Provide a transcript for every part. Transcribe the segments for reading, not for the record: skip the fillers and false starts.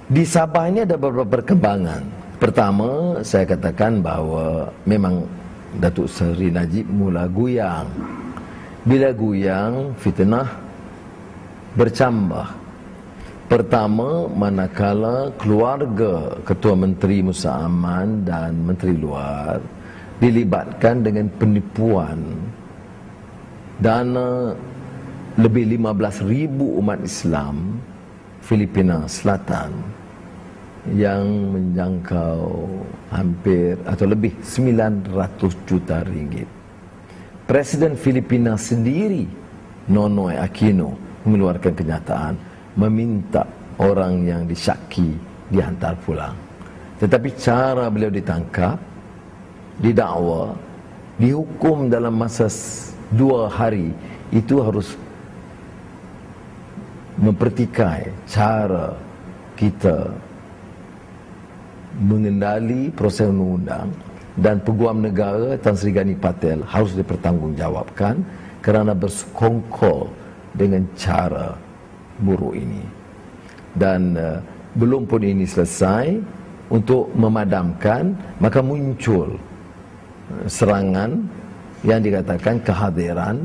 Di Sabah ini ada beberapa perkembangan. Pertama, saya katakan bahawa memang Datuk Seri Najib mula goyang. Bila goyang, fitnah bercambah. Pertama, manakala keluarga Ketua Menteri Musa Aman dan Menteri Luar dilibatkan dengan penipuan dana lebih 15,000 umat Islam Filipina Selatan yang menjangkau hampir atau lebih 900 juta ringgit. Presiden Filipina sendiri, Nonoy Aquino, mengeluarkan kenyataan meminta orang yang disyaki dihantar pulang. Tetapi cara beliau ditangkap, didakwa, dihukum dalam masa 2 hari, itu harus mempertikai cara kita mengendali proses undang-undang, dan Peguam Negara Tan Sri Gani Patel harus dipertanggungjawabkan kerana bersekongkol dengan cara buruk ini. Dan belum pun ini selesai, untuk memadamkan, maka muncul serangan yang dikatakan kehadiran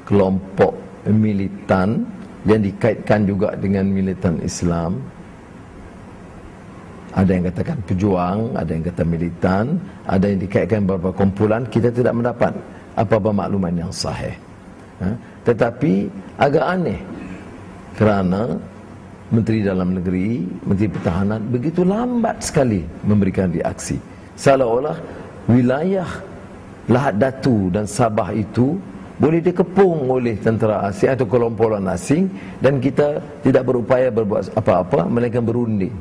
kelompok militan yang dikaitkan juga dengan militan Islam. Ada yang katakan pejuang, ada yang kata militan, ada yang dikaitkan beberapa kumpulan. Kita tidak mendapat apa-apa makluman yang sahih. Tetapi agak aneh kerana Menteri Dalam Negeri, Menteri Pertahanan begitu lambat sekali memberikan reaksi. Seolah-olah wilayah Lahad Datu dan Sabah itu boleh dikepung oleh tentera asing atau kelompokan asing, dan kita tidak berupaya berbuat apa-apa, melainkan berunding.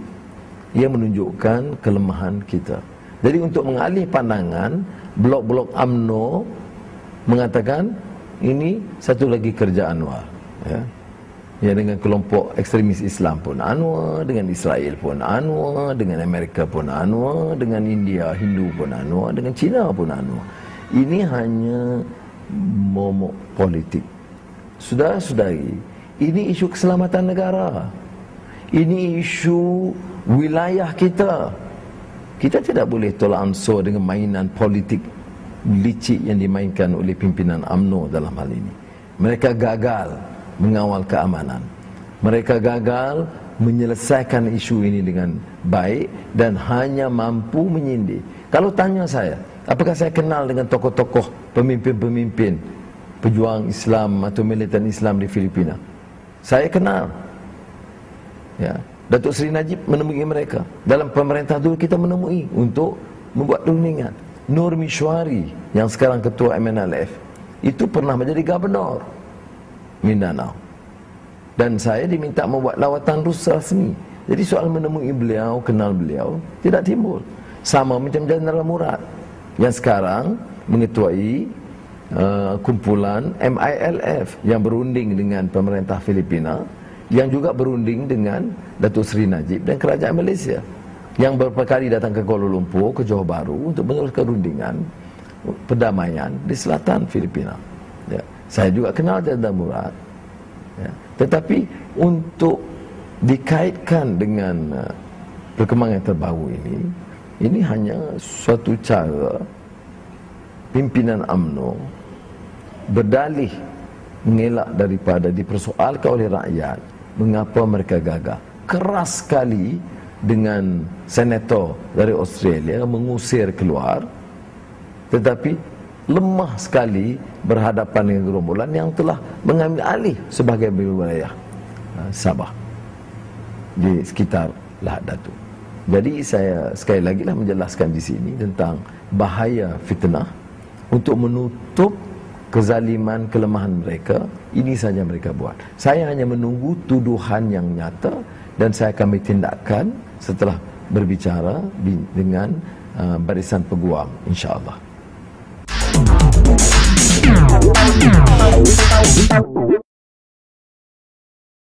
Ia menunjukkan kelemahan kita. Jadi untuk mengalih pandangan, blok-blok UMNO mengatakan ini satu lagi kerja Anwar, ya. Ya, dengan kelompok ekstremis Islam pun Anwar, dengan Israel pun Anwar, dengan Amerika pun Anwar, dengan India, Hindu pun Anwar, dengan Cina pun Anwar. Ini hanya momok politik. Saudara-saudari, ini isu keselamatan negara. Ini isu wilayah kita. Kita tidak boleh tolak ansur dengan mainan politik licik yang dimainkan oleh pimpinan UMNO dalam hal ini. Mereka gagal mengawal keamanan. Mereka gagal menyelesaikan isu ini dengan baik dan hanya mampu menyindir. Kalau tanya saya, apakah saya kenal dengan tokoh-tokoh pemimpin-pemimpin pejuang Islam atau militan Islam di Filipina? Saya kenal. Ya, Datuk Seri Najib menemui mereka. Dalam pemerintah dulu kita menemui untuk membuat rundingan. Nur Mishwari yang sekarang ketua MNLF itu pernah menjadi gubernur Mindanao, dan saya diminta membuat lawatan rasmi. Jadi soal menemui beliau, kenal beliau, tidak timbul. Sama macam Jeneral Murad yang sekarang mengetuai kumpulan MILF yang berunding dengan pemerintah Filipina, yang juga berunding dengan Datuk Seri Najib dan kerajaan Malaysia, yang beberapa kali datang ke Kuala Lumpur, ke Johor Bahru untuk meneruskan rundingan perdamaian di selatan Filipina. Ya. Saya juga kenal Jeneral Murad. Ya. Tetapi untuk dikaitkan dengan perkembangan terbaru ini hanya suatu cara pimpinan UMNO berdalih mengelak daripada dipersoalkan oleh rakyat mengapa mereka gagal. Keras sekali dengan senator dari Australia mengusir keluar, tetapi lemah sekali berhadapan dengan gerombolan yang telah mengambil alih sebagai wilayah Sabah di sekitar Lahad Datu. Jadi saya sekali lagi lah menjelaskan di sini tentang bahaya fitnah. Untuk menutup kezaliman, kelemahan mereka, ini saja mereka buat. Saya hanya menunggu tuduhan yang nyata, dan saya akan bertindakan setelah berbicara dengan barisan peguam, insya-Allah.